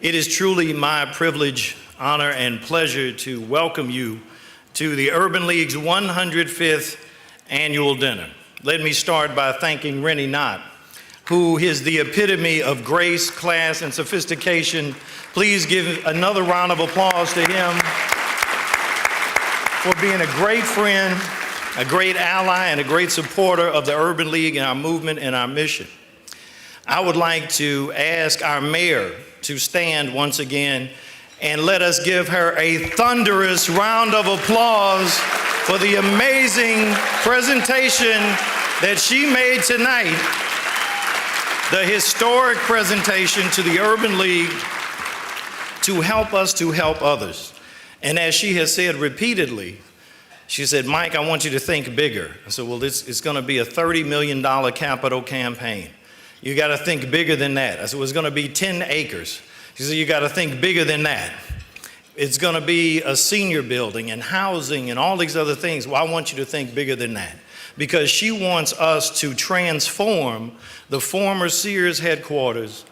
It is truly my privilege, honor, and pleasure to welcome you to the Urban League's 105th annual dinner. Let me start by thanking Rennie Knott, who is the epitome of grace, class, and sophistication. Please give another round of applause to him for being a great friend, a great ally, and a great supporter of the Urban League and our movement and our mission. I would like to ask our mayor to stand once again and let us give her a thunderous round of applause for the amazing presentation that she made tonight, the historic presentation to the Urban League to help us to help others. And as she has said repeatedly, she said, Mike, I want you to think bigger. I said, well, this is going to be a $30 million capital campaign. You got to think bigger than that. I said, well, it's going to be 10 acres. She said, you got to think bigger than that. It's going to be a senior building and housing and all these other things. Well, I want you to think bigger than that, because she wants us to transform the former Sears headquarters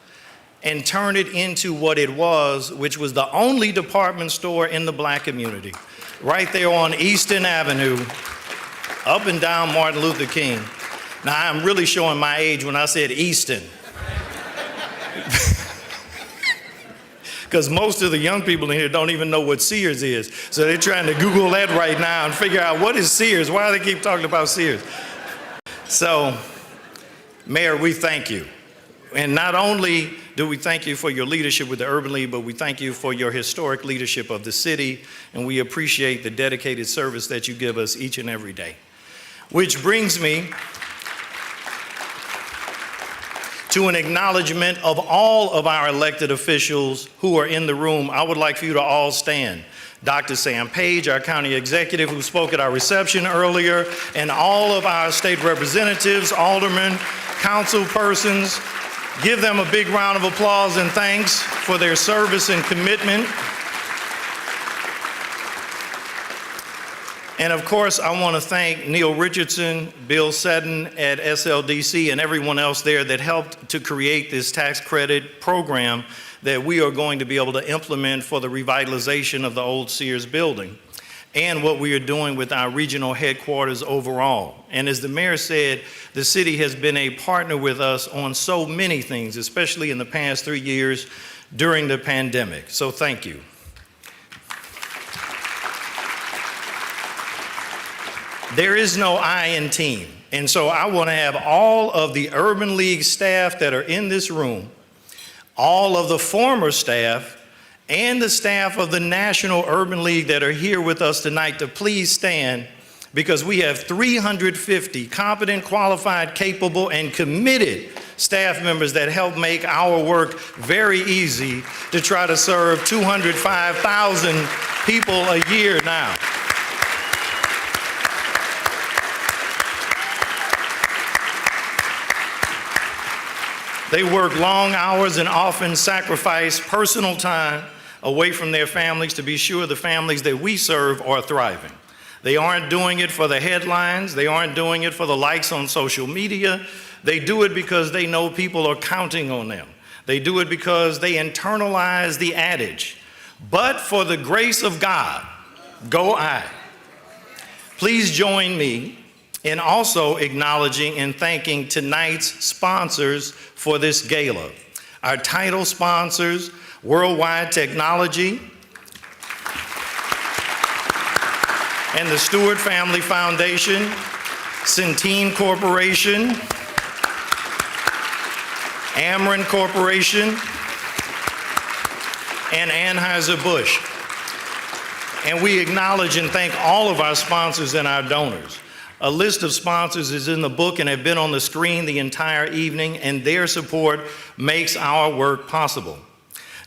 and turn it into what it was, which was the only department store in the Black community, right there on Easton Avenue, up and down Martin Luther King. Now, I'm really showing my age when I said Easton, because most of the young people in here don't even know what Sears is. So they're trying to Google that right now and figure out what is Sears, why do they keep talking about Sears? So, Mayor, we thank you. And not only do we thank you for your leadership with the Urban League, but we thank you for your historic leadership of the city, and we appreciate the dedicated service that you give us each and every day. Which brings me to an acknowledgement of all of our elected officials who are in the room. I would like for you to all stand. Dr. Sam Page, our county executive who spoke at our reception earlier, and all of our state representatives, aldermen, council persons. Give them a big round of applause and thanks for their service and commitment. And of course, I want to thank Neil Richardson, Bill Seddon at SLDC, and everyone else there that helped to create this tax credit program that we are going to be able to implement for the revitalization of the old Sears building and what we are doing with our regional headquarters overall. And as the mayor said, the city has been a partner with us on so many things, especially in the past 3 years during the pandemic. So thank you. There is no I in team. And so I want to have all of the Urban League staff that are in this room, all of the former staff, and the staff of the National Urban League that are here with us tonight to please stand, because we have 350 competent, qualified, capable, and committed staff members that help make our work very easy to try to serve 205,000 people a year now. They work long hours and often sacrifice personal time away from their families to be sure the families that we serve are thriving. They aren't doing it for the headlines. They aren't doing it for the likes on social media. They do it because they know people are counting on them. They do it because they internalize the adage, but for the grace of God, go I. Please join me in also acknowledging and thanking tonight's sponsors for this gala. Our title sponsors, Worldwide Technology and the Stewart Family Foundation, Centene Corporation, Ameren Corporation, and Anheuser-Busch. And we acknowledge and thank all of our sponsors and our donors. A list of sponsors is in the book and have been on the screen the entire evening, and their support makes our work possible.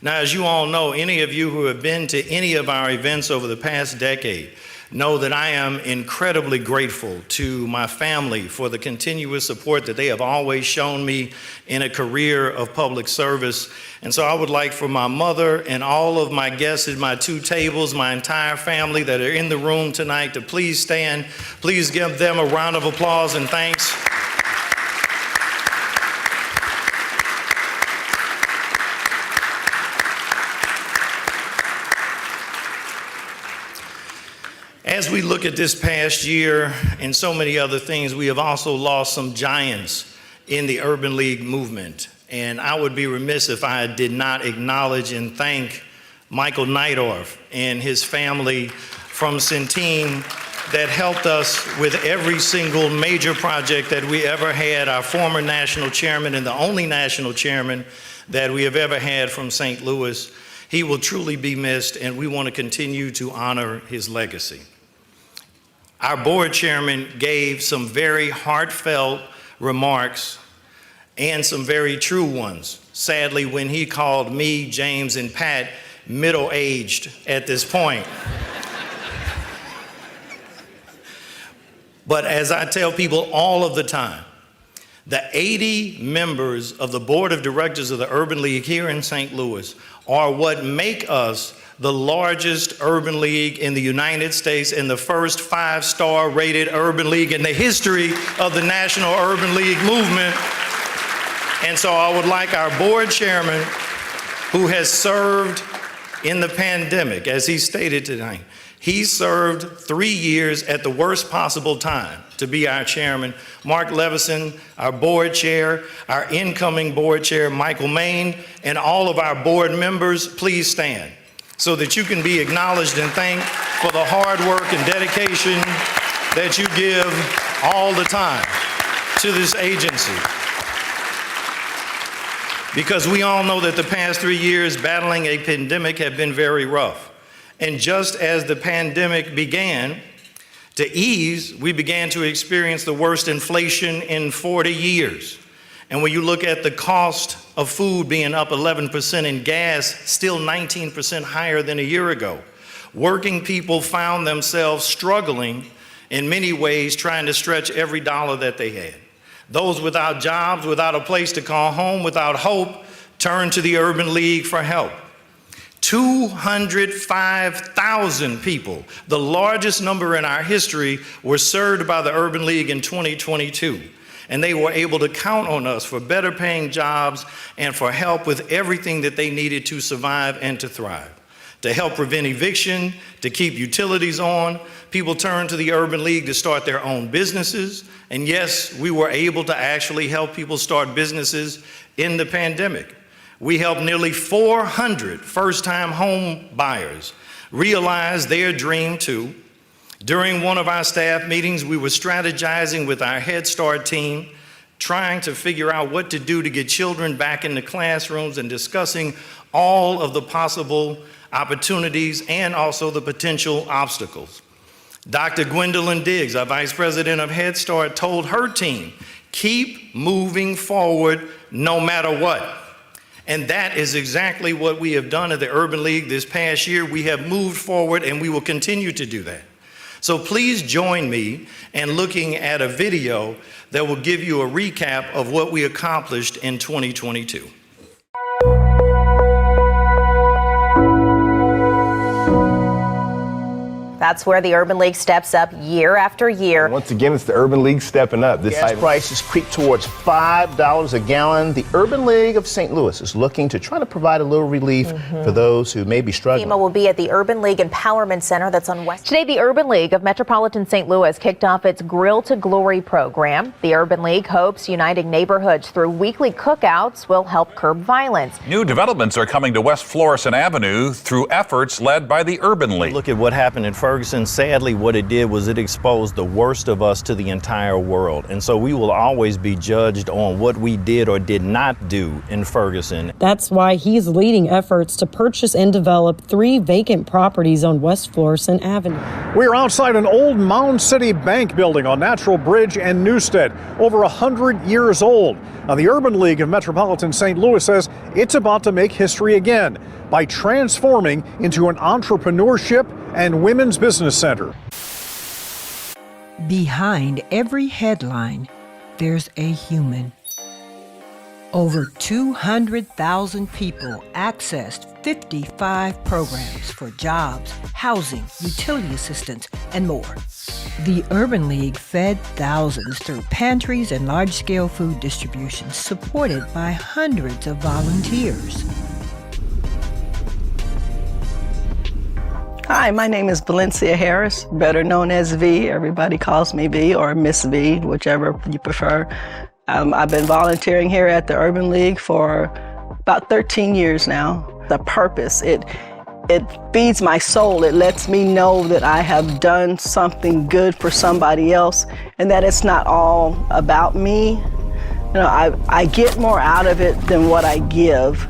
Now, as you all know, any of you who have been to any of our events over the past decade know that I am incredibly grateful to my family for the continuous support that they have always shown me in a career of public service. And so I would like for my mother and all of my guests at my two tables, my entire family that are in the room tonight, to please stand. Please give them a round of applause and thanks. As we look at this past year and so many other things, we have also lost some giants in the Urban League movement. And I would be remiss if I did not acknowledge and thank Michael Neidorf and his family from Centene that helped us with every single major project that we ever had, our former national chairman and the only national chairman that we have ever had from St. Louis. He will truly be missed, and we want to continue to honor his legacy. Our board chairman gave some very heartfelt remarks and some very true ones, sadly, when he called me, James, and Pat middle-aged at this point. But as I tell people all of the time, the 80 members of the board of directors of the Urban League here in St. Louis are what make us the largest urban league in the United States and the first 5-star rated urban league in the history of the National Urban League movement. And so I would like our board chairman, who has served in the pandemic, as he stated tonight, he served 3 years at the worst possible time to be our chairman. Mark Levison, our board chair, our incoming board chair, Michael Main, and all of our board members, please stand so that you can be acknowledged and thanked for the hard work and dedication that you give all the time to this agency. Because we all know that the past 3 years battling a pandemic have been very rough. And just as the pandemic began to ease, we began to experience the worst inflation in 40 years. And when you look at the cost of food being up 11% and gas still 19% higher than a year ago, working people found themselves struggling in many ways, trying to stretch every dollar that they had. Those without jobs, without a place to call home, without hope, turned to the Urban League for help. 205,000 people, the largest number in our history, were served by the Urban League in 2022. And they were able to count on us for better paying jobs and for help with everything that they needed to survive and to thrive. To help prevent eviction, to keep utilities on, people turned to the Urban League to start their own businesses. And yes, we were able to actually help people start businesses in the pandemic. We helped nearly 400 first-time home buyers realize their dream too. During one of our staff meetings, we were strategizing with our Head Start team, trying to figure out what to do to get children back in the classrooms and discussing all of the possible opportunities and also the potential obstacles. Dr. Gwendolyn Diggs, our Vice President of Head Start, told her team, keep moving forward no matter what. And that is exactly what we have done at the Urban League this past year. We have moved forward and we will continue to do that. So please join me in looking at a video that will give you a recap of what we accomplished in 2022. That's where the Urban League steps up year after year. Once again, it's the Urban League stepping up. Gas prices creep towards $5 a gallon. The Urban League of St. Louis is looking to try to provide a little relief for those who may be struggling. FEMA will be at the Urban League Empowerment Center that's on West. Today, the Urban League of Metropolitan St. Louis kicked off its Grill to Glory program. The Urban League hopes uniting neighborhoods through weekly cookouts will help curb violence. New developments are coming to West Florissant Avenue through efforts led by the Urban League. Look at what happened in Ferguson. Sadly, what it did was it exposed the worst of us to the entire world. And so we will always be judged on what we did or did not do in Ferguson. That's why he's leading efforts to purchase and develop 3 vacant properties on West Florissant Avenue. We're outside an old Mound City Bank building on Natural Bridge and Newstead, over 100 years old. Now, the Urban League of Metropolitan St. Louis says it's about to make history again by transforming into an entrepreneurship and women's business center. Behind every headline, there's a human. Over 200,000 people accessed 55 programs for jobs, housing, utility assistance, and more. The Urban League fed thousands through pantries and large-scale food distribution supported by hundreds of volunteers. Hi, my name is Valencia Harris, better known as V. Everybody calls me V or Miss V, whichever you prefer. I've been volunteering here at the Urban League for about 13 years now. The purpose, it feeds my soul. It lets me know that I have done something good for somebody else and that it's not all about me. You know, I get more out of it than what I give.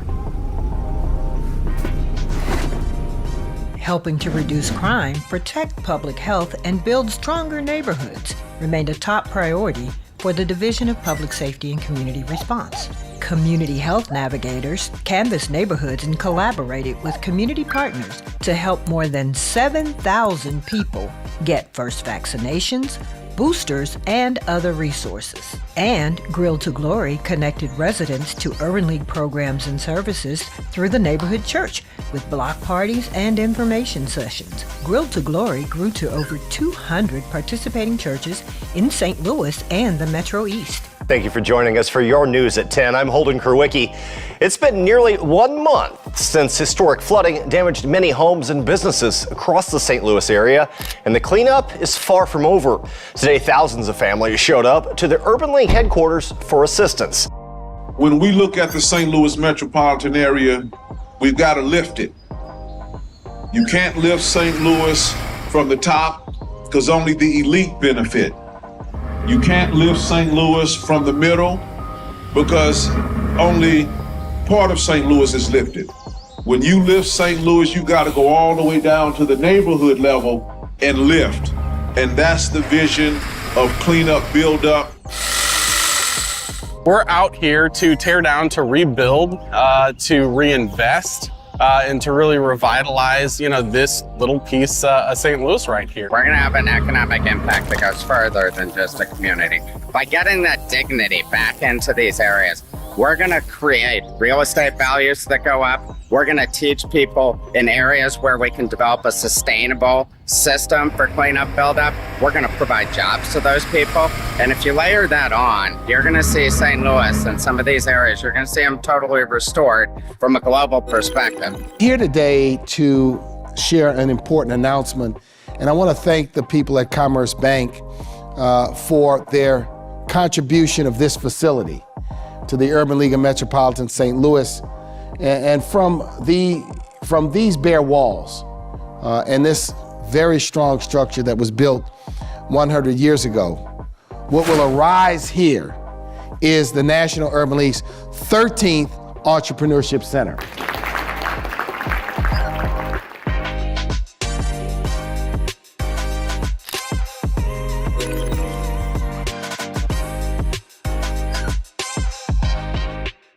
Helping to reduce crime, protect public health, and build stronger neighborhoods remained a top priority for the Division of Public Safety and Community Response. Community health navigators canvassed neighborhoods and collaborated with community partners to help more than 7,000 people get first vaccinations, boosters, and other resources. And Grill to Glory connected residents to Urban League programs and services through the neighborhood church with block parties and information sessions. Grill to Glory grew to over 200 participating churches in St. Louis and the Metro East. Thank you for joining us for your news at 10. I'm Holden Kerwicki. It's been nearly 1 month since historic flooding damaged many homes and businesses across the St. Louis area, and the cleanup is far from over. Today, thousands of families showed up to the Urban League headquarters for assistance. When we look at the St. Louis metropolitan area, we've got to lift it. You can't lift St. Louis from the top because only the elite benefit. You can't lift St. Louis from the middle because only part of St. Louis is lifted. When you lift St. Louis, you got to go all the way down to the neighborhood level and lift. And that's the vision of cleanup, build up. We're out here to tear down, to rebuild, to reinvest, and to really revitalize, this little piece of St. Louis right here. We're gonna have an economic impact that goes further than just a community. By getting that dignity back into these areas, we're gonna create real estate values that go up. We're gonna teach people in areas where we can develop a sustainable system for cleanup, build up. We're gonna provide jobs to those people. And if you layer that on, you're gonna see St. Louis and some of these areas, you're gonna see them totally restored from a global perspective. Here today to share an important announcement, and I wanna thank the people at Commerce Bank for their contribution of this facility to the Urban League of Metropolitan St. Louis. And from these bare walls and this very strong structure that was built 100 years ago, what will arise here is the National Urban League's 13th Entrepreneurship Center.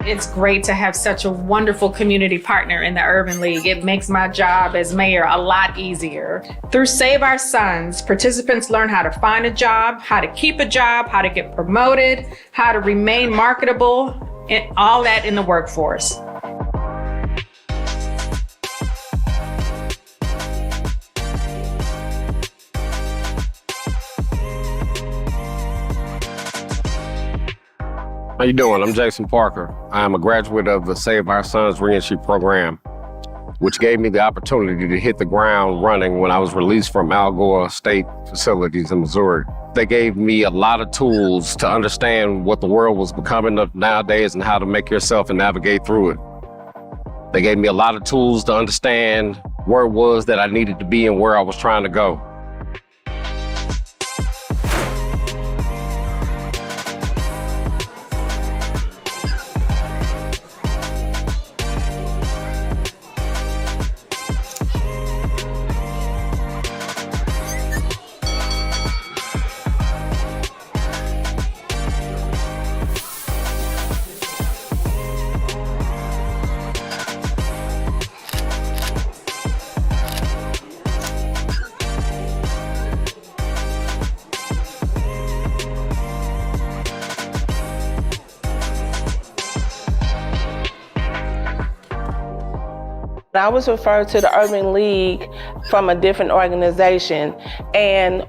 It's great to have such a wonderful community partner in the Urban League. It makes my job as mayor a lot easier. Through Save Our Sons, participants learn how to find a job, how to keep a job, how to get promoted, how to remain marketable, and all that in the workforce. How you doing? I'm Jason Parker. I'm a graduate of the Save Our Sons Reentry Program, which gave me the opportunity to hit the ground running when I was released from Al Gore State facilities in Missouri. They gave me a lot of tools to understand what the world was becoming of nowadays and how to make yourself and navigate through it. They gave me a lot of tools to understand where it was that I needed to be and where I was trying to go. I was referred to the Urban League from a different organization. And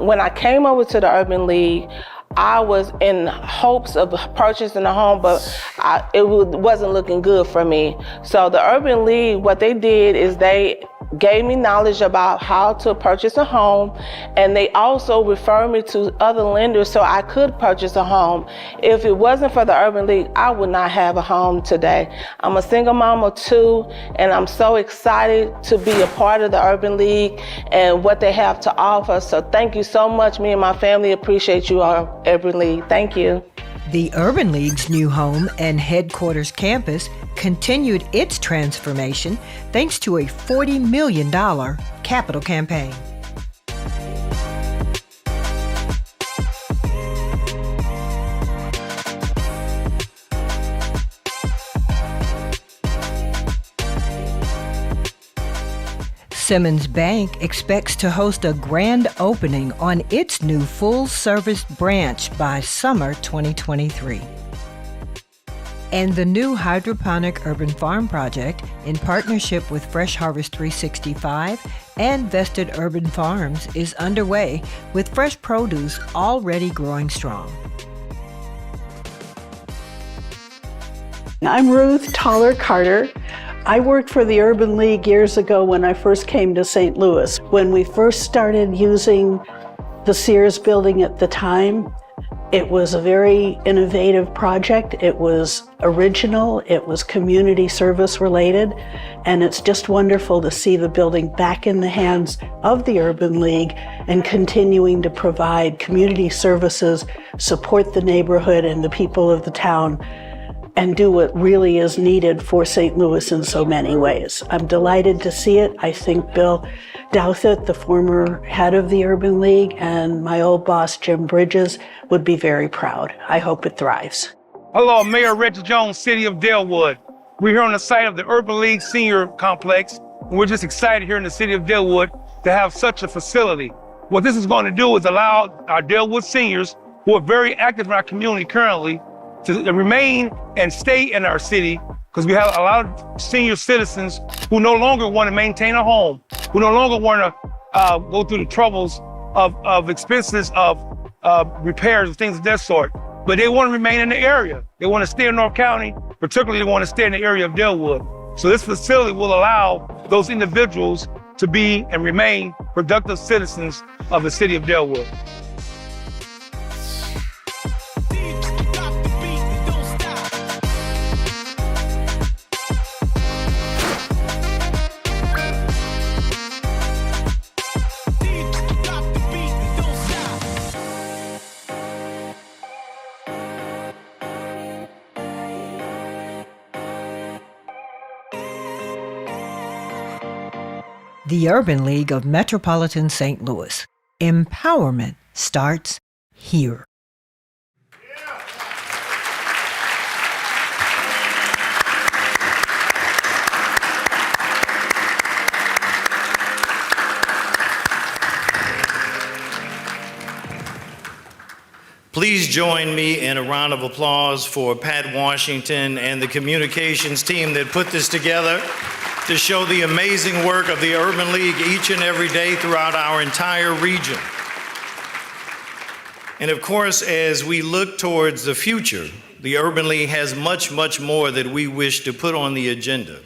when I came over to the Urban League, I was in hopes of purchasing a home, but it wasn't looking good for me. So the Urban League, what they did is they gave me knowledge about how to purchase a home, and they also referred me to other lenders so I could purchase a home. If it wasn't for the Urban League, I would not have a home today. I'm a single mom of 2, and I'm so excited to be a part of the Urban League and what they have to offer. So thank you so much. Me and my family appreciate you all, Urban League. Thank you. The Urban League's new home and headquarters campus continued its transformation thanks to a $40 million capital campaign. Simmons Bank expects to host a grand opening on its new full-service branch by summer 2023. And the new hydroponic urban farm project, in partnership with Fresh Harvest 365 and Vested Urban Farms, is underway, with fresh produce already growing strong. I'm Ruth Toller-Carter. I worked for the Urban League years ago when I first came to St. Louis. When we first started using the Sears building at the time, it was a very innovative project. It was original, it was community service related, and it's just wonderful to see the building back in the hands of the Urban League and continuing to provide community services, support the neighborhood and the people of the town, and do what really is needed for St. Louis in so many ways. I'm delighted to see it. I think Bill Douthit, the former head of the Urban League, and my old boss, Jim Bridges, would be very proud. I hope it thrives. Hello, Mayor Reggie Jones, City of Delwood. We're here on the site of the Urban League Senior Complex, and we're just excited here in the City of Delwood to have such a facility. What this is going to do is allow our Delwood seniors, who are very active in our community currently, to remain and stay in our city, because we have a lot of senior citizens who no longer want to maintain a home, who no longer want to go through the troubles of expenses of repairs and things of that sort. But they want to remain in the area. They want to stay in North County, particularly they want to stay in the area of Delwood. So this facility will allow those individuals to be and remain productive citizens of the city of Delwood. The Urban League of Metropolitan St. Louis. Empowerment starts here. Please join me in a round of applause for Pat Washington and the communications team that put this together to show the amazing work of the Urban League each and every day throughout our entire region. And of course, as we look towards the future, the Urban League has much, much more that we wish to put on the agenda.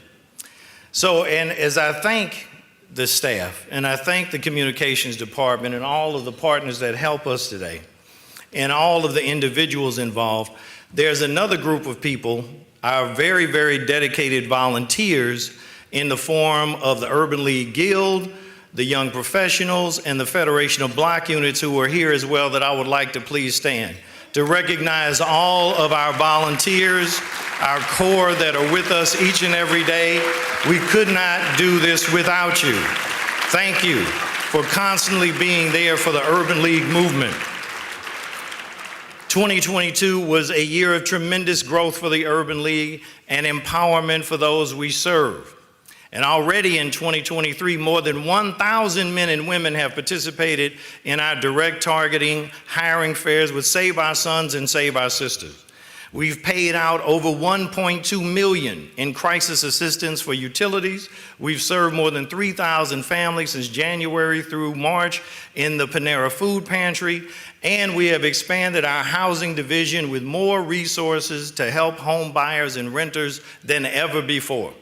So, and as I thank the staff, and I thank the communications department and all of the partners that help us today, and all of the individuals involved, there's another group of people, our very, very dedicated volunteers, in the form of the Urban League Guild, the Young Professionals, and the Federation of Block Units, who are here as well, that I would like to please stand to recognize all of our volunteers, our core that are with us each and every day. We could not do this without you. Thank you for constantly being there for the Urban League movement. 2022 was a year of tremendous growth for the Urban League and empowerment for those we serve. And already in 2023, more than 1,000 men and women have participated in our direct targeting hiring fairs with Save Our Sons and Save Our Sisters. We've paid out over $1.2 million in crisis assistance for utilities. We've served more than 3,000 families since January through March in the Panera Food Pantry. And we have expanded our housing division with more resources to help home buyers and renters than ever before.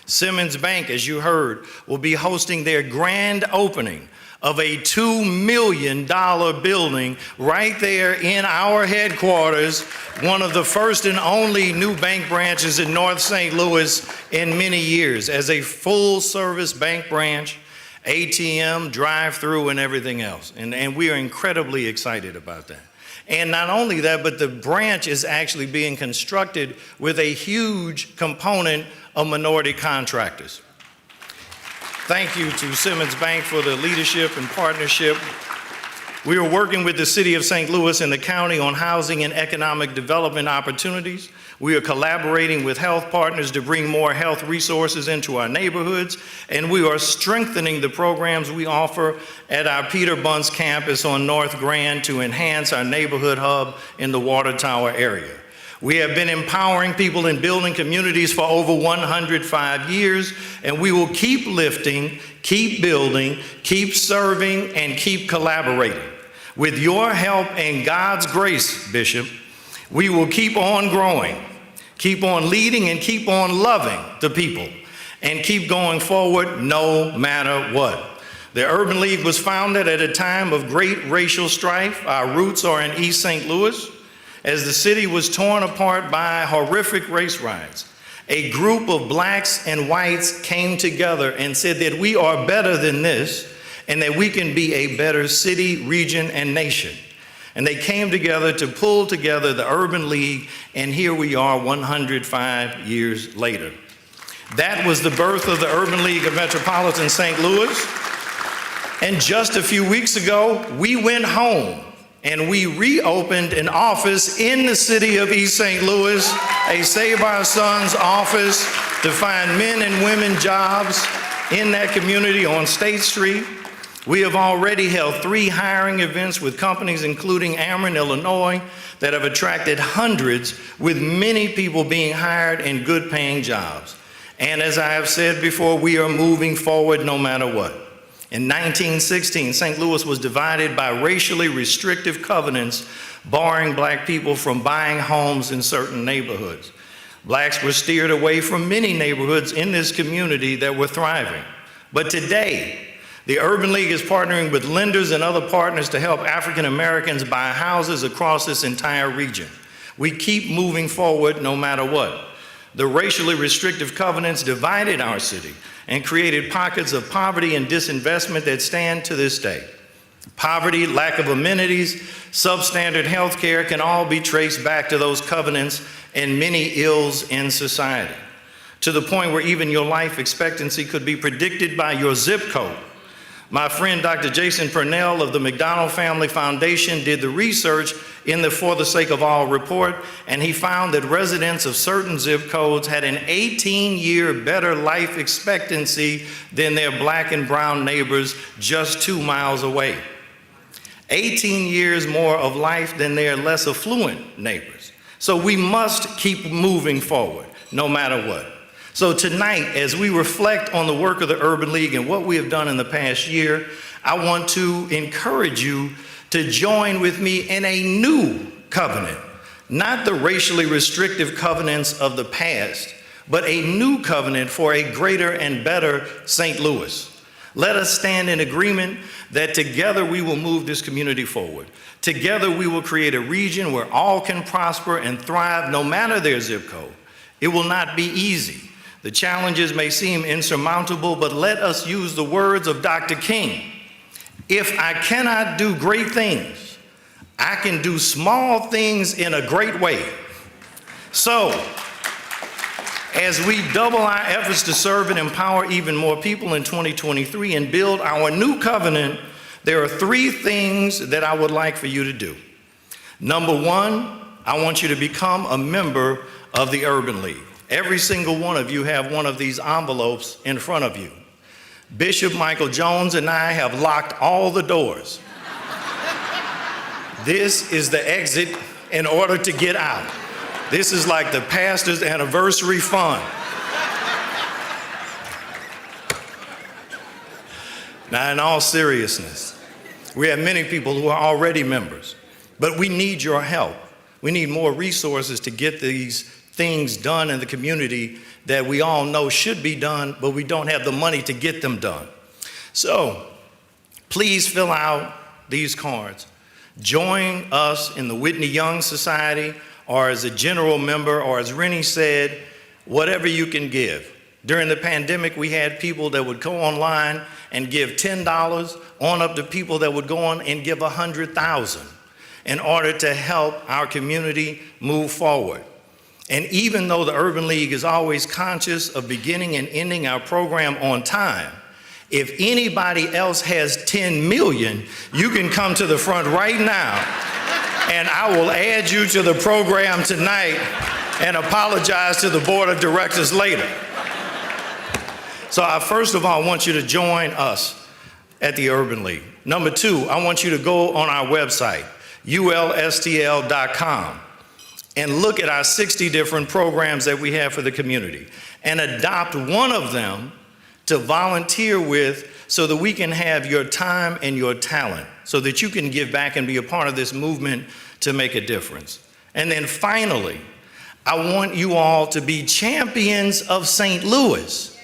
Simmons Bank, as you heard, will be hosting their grand opening of a $2 million building right there in our headquarters, one of the first and only new bank branches in North St. Louis in many years, as a full-service bank branch, ATM, drive-through, and everything else. And we are incredibly excited about that. And not only that, but the branch is actually being constructed with a huge component of minority contractors. Thank you to Simmons Bank for the leadership and partnership. We are working with the City of St. Louis and the county on housing and economic development opportunities. We are collaborating with health partners to bring more health resources into our neighborhoods, and we are strengthening the programs we offer at our Peter Bunce campus on North Grand to enhance our neighborhood hub in the Water Tower area. We have been empowering people and building communities for over 105 years, and we will keep lifting, keep building, keep serving, and keep collaborating. With your help and God's grace, Bishop, we will keep on growing, keep on leading, and keep on loving the people, and keep going forward no matter what. The Urban League was founded at a time of great racial strife. Our roots are in East St. Louis. As the city was torn apart by horrific race riots, a group of blacks and whites came together and said that we are better than this and that we can be a better city, region, and nation. And they came together to pull together the Urban League, and here we are 105 years later. That was the birth of the Urban League of Metropolitan St. Louis. And just a few weeks ago, we went home and we reopened an office in the city of East St. Louis, a Save Our Sons office to find men and women jobs in that community on State Street. We have already held 3 hiring events with companies including Ameren, Illinois, that have attracted hundreds, with many people being hired in good paying jobs. And as I have said before, we are moving forward no matter what. In 1916, St. Louis was divided by racially restrictive covenants barring black people from buying homes in certain neighborhoods. Blacks were steered away from many neighborhoods in this community that were thriving. But today, the Urban League is partnering with lenders and other partners to help African Americans buy houses across this entire region. We keep moving forward no matter what. The racially restrictive covenants divided our city and created pockets of poverty and disinvestment that stand to this day. Poverty, lack of amenities, substandard health care can all be traced back to those covenants and many ills in society, to the point where even your life expectancy could be predicted by your zip code. My friend Dr. Jason Purnell of the McDonald Family Foundation did the research in the For the Sake of All report, and he found that residents of certain zip codes had an 18-year better life expectancy than their black and brown neighbors just 2 miles away. 18 years more of life than their less affluent neighbors. So we must keep moving forward, no matter what. So tonight, as we reflect on the work of the Urban League and what we have done in the past year, I want to encourage you to join with me in a new covenant, not the racially restrictive covenants of the past, but a new covenant for a greater and better St. Louis. Let us stand in agreement that together we will move this community forward. Together we will create a region where all can prosper and thrive no matter their zip code. It will not be easy. The challenges may seem insurmountable, but let us use the words of Dr. King. If I cannot do great things, I can do small things in a great way. So, as we double our efforts to serve and empower even more people in 2023 and build our new covenant, there are 3 things that I would like for you to do. Number 1, I want you to become a member of the Urban League. Every single one of you have one of these envelopes in front of you. Bishop Michael Jones and I have locked all the doors. This is the exit in order to get out. This is like the pastor's anniversary fund. Now, in all seriousness, we have many people who are already members, but we need your help. We need more resources to get these things done in the community that we all know should be done, but we don't have the money to get them done. So please fill out these cards. Join us in the Whitney Young Society, or as a general member, or as Rennie said, whatever you can give. During the pandemic, we had people that would go online and give $10 on up to people that would go on and give $100,000 in order to help our community move forward. And even though the Urban League is always conscious of beginning and ending our program on time, if anybody else has 10 million, you can come to the front right now, and I will add you to the program tonight and apologize to the board of directors later. So I first of all want you to join us at the Urban League. Number two, I want you to go on our website, ulstl.com, and look at our 60 different programs that we have for the community and adopt one of them to volunteer with so that we can have your time and your talent so that you can give back and be a part of this movement to make a difference. And then finally, I want you all to be champions of St. Louis,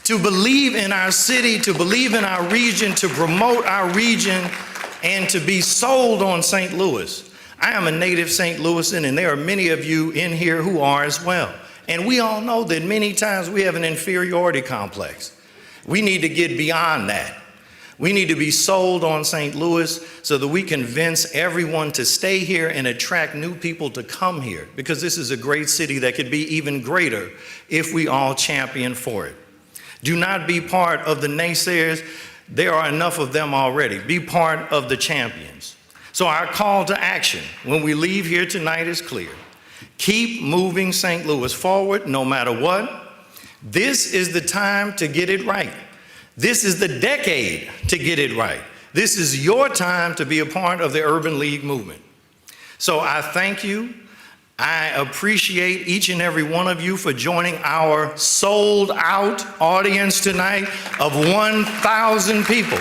to believe in our city, to believe in our region, to promote our region, and to be sold on St. Louis. I am a native St. Louisan, and there are many of you in here who are as well. And we all know that many times we have an inferiority complex. We need to get beyond that. We need to be sold on St. Louis so that we convince everyone to stay here and attract new people to come here, because this is a great city that could be even greater if we all champion for it. Do not be part of the naysayers. There are enough of them already. Be part of the champions. So our call to action when we leave here tonight is clear. Keep moving St. Louis forward no matter what. This is the time to get it right. This is the decade to get it right. This is your time to be a part of the Urban League movement. So I thank you. I appreciate each and every one of you for joining our sold out audience tonight of 1,000 people.